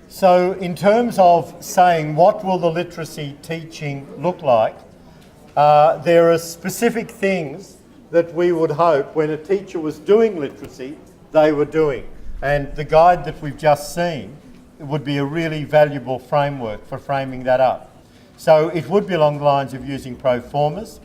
So in terms of saying what will the literacy teaching look like, there are specific things that we would hope when a teacher was doing literacy, they were doing. And the guide that we've just seen would be a really valuable framework for framing that up. So it would be along the lines of using pro formas.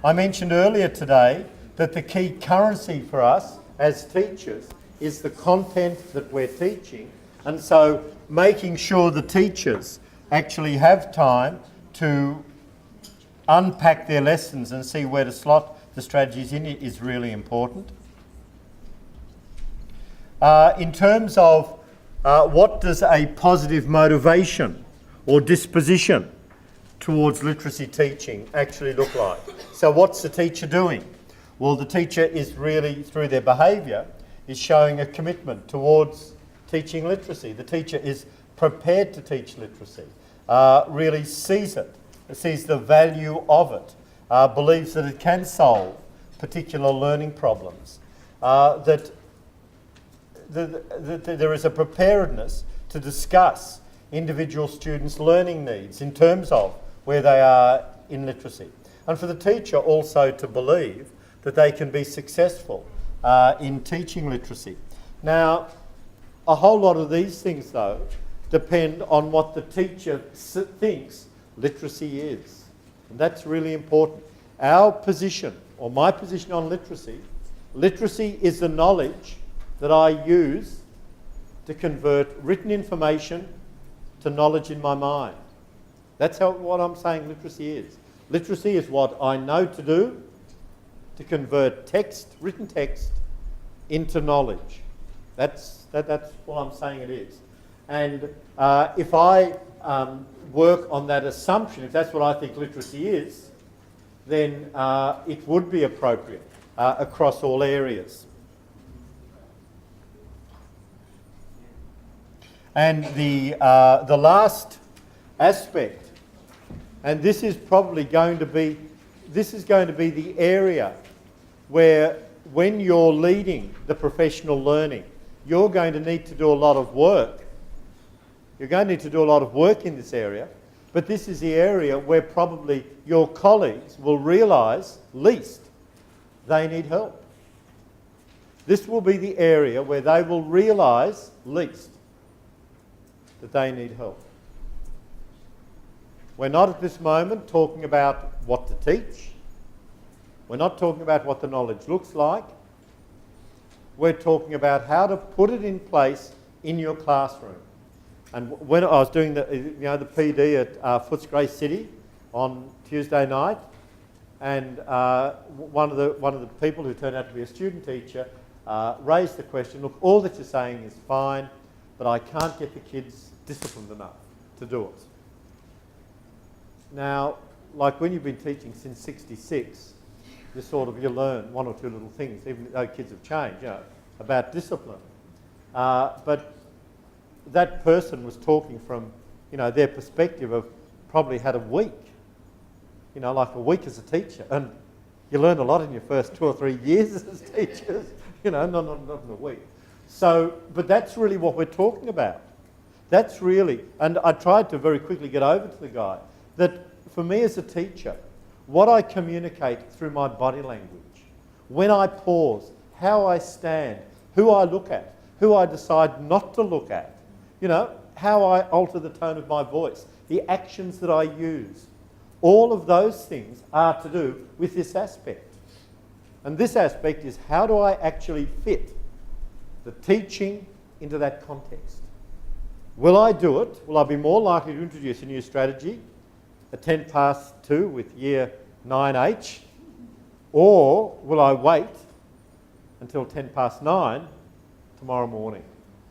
I mentioned earlier today that the key currency for us as teachers is the content that we're teaching. And so making sure the teachers actually have time to unpack their lessons and see where to slot the strategies in it is really important. In terms of what does a positive motivation or disposition towards literacy teaching actually look like? So what's the teacher doing? Well, the teacher is really, through their behaviour, is showing a commitment towards teaching literacy. The teacher is prepared to teach literacy, really sees it, sees the value of it, believes that it can solve particular learning problems, that there is a preparedness to discuss individual students' learning needs in terms of where they are in literacy. And for the teacher also to believe that they can be successful in teaching literacy. Now, a whole lot of these things, though, depend on what the teacher thinks literacy is. And that's really important. Our position, or my position on literacy, literacy is the knowledge that I use to convert written information to knowledge in my mind. That's what I'm saying literacy is. Literacy is what I know to do to convert text, written text, into knowledge. That's what I'm saying it is. And if I work on that assumption, if that's what I think literacy is, then it would be appropriate across all areas. And the last aspect, and this is going to be the area where when you're leading the professional learning, you're going to need to do a lot of work. You're going to need to do a lot of work in this area, but this is the area where probably your colleagues will realise least they need help. This will be the area where they will realise least that they need help. We're not at this moment talking about what to teach. We're not talking about what the knowledge looks like. We're talking about how to put it in place in your classroom. And when I was doing the PD at Footscray City on Tuesday night, and one of the people who turned out to be a student teacher raised the question, look, all that you're saying is fine, but I can't get the kids disciplined enough to do it. Now, like when you've been teaching since '66, you learn one or two little things, even though kids have changed, about discipline. But that person was talking from, their perspective of probably had a week, like a week as a teacher. And you learn a lot in your first 2 or 3 years as teachers, not in a week. So, but that's really what we're talking about. That's really, and I tried to very quickly get over to the guy, that for me as a teacher, what I communicate through my body language, when I pause, how I stand, who I look at, who I decide not to look at, how I alter the tone of my voice, the actions that I use, all of those things are to do with this aspect. And this aspect is how do I actually fit the teaching into that context? Will I do it? Will I be more likely to introduce a new strategy at 2:10 with year 9H? Or will I wait until 9:10 tomorrow morning?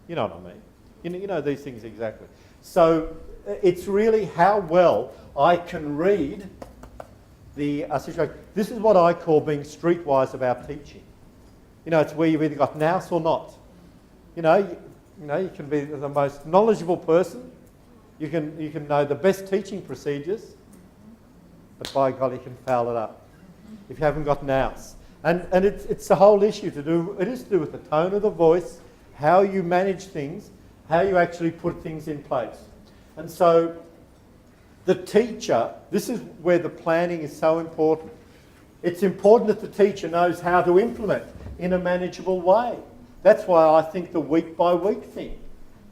You know what I mean? You know these things exactly. So it's really how well I can read the situation. This is what I call being streetwise about teaching. It's where you've either got nous or not. You can be the most knowledgeable person. You can know the best teaching procedures, but by golly, you can foul it up if you haven't got nous. And it's the whole issue to do. It is to do with the tone of the voice, how you manage things, how you actually put things in place. And so the teacher, this is where the planning is so important. It's important that the teacher knows how to implement in a manageable way. That's why I think the week by week thing,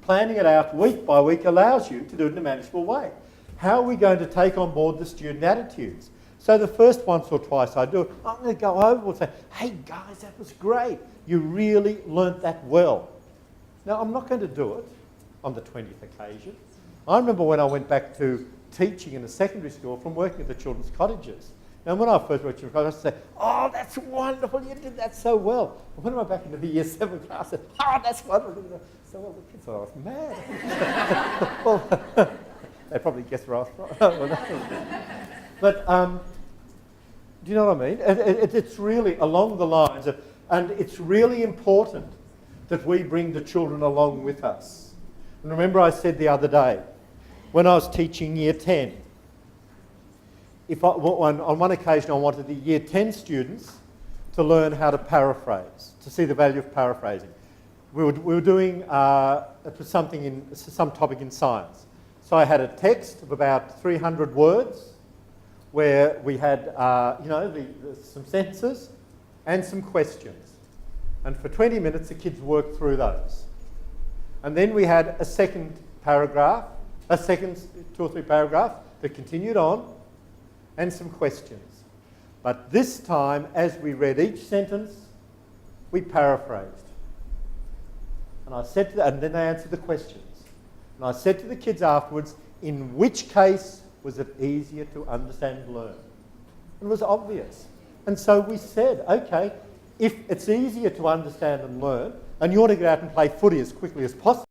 planning it out week by week allows you to do it in a manageable way. How are we going to take on board the student attitudes? So the first once or twice I do it, I'm going to go over and say, hey guys, that was great. You really learnt that well. Now, I'm not going to do it on the 20th occasion. I remember when I went back to teaching in a secondary school from working at the children's cottages. Now, when I first worked in the cottage, I said, oh, that's wonderful, you did that so well. But when I went back into the year 7 class, I said, oh, that's wonderful. So well, the kids thought I was mad. Well, they probably guessed where I was from. But do you know what I mean? It's really along the lines of, and it's really important that we bring the children along with us. And remember I said the other day, when I was teaching year 10, on one occasion I wanted the year 10 students to learn how to paraphrase, to see the value of paraphrasing. We were doing some topic in science. So I had a text of about 300 words where we had some sentences and some questions. And for 20 minutes the kids worked through those. And then we had a second paragraph, a second 2 or 3 paragraphs that continued on, and some questions. But this time, as we read each sentence, we paraphrased. And I said to them, and then they answered the questions. And I said to the kids afterwards, in which case was it easier to understand and learn? And it was obvious. And so we said, okay, if it's easier to understand and learn, and you want to get out and play footy as quickly as possible,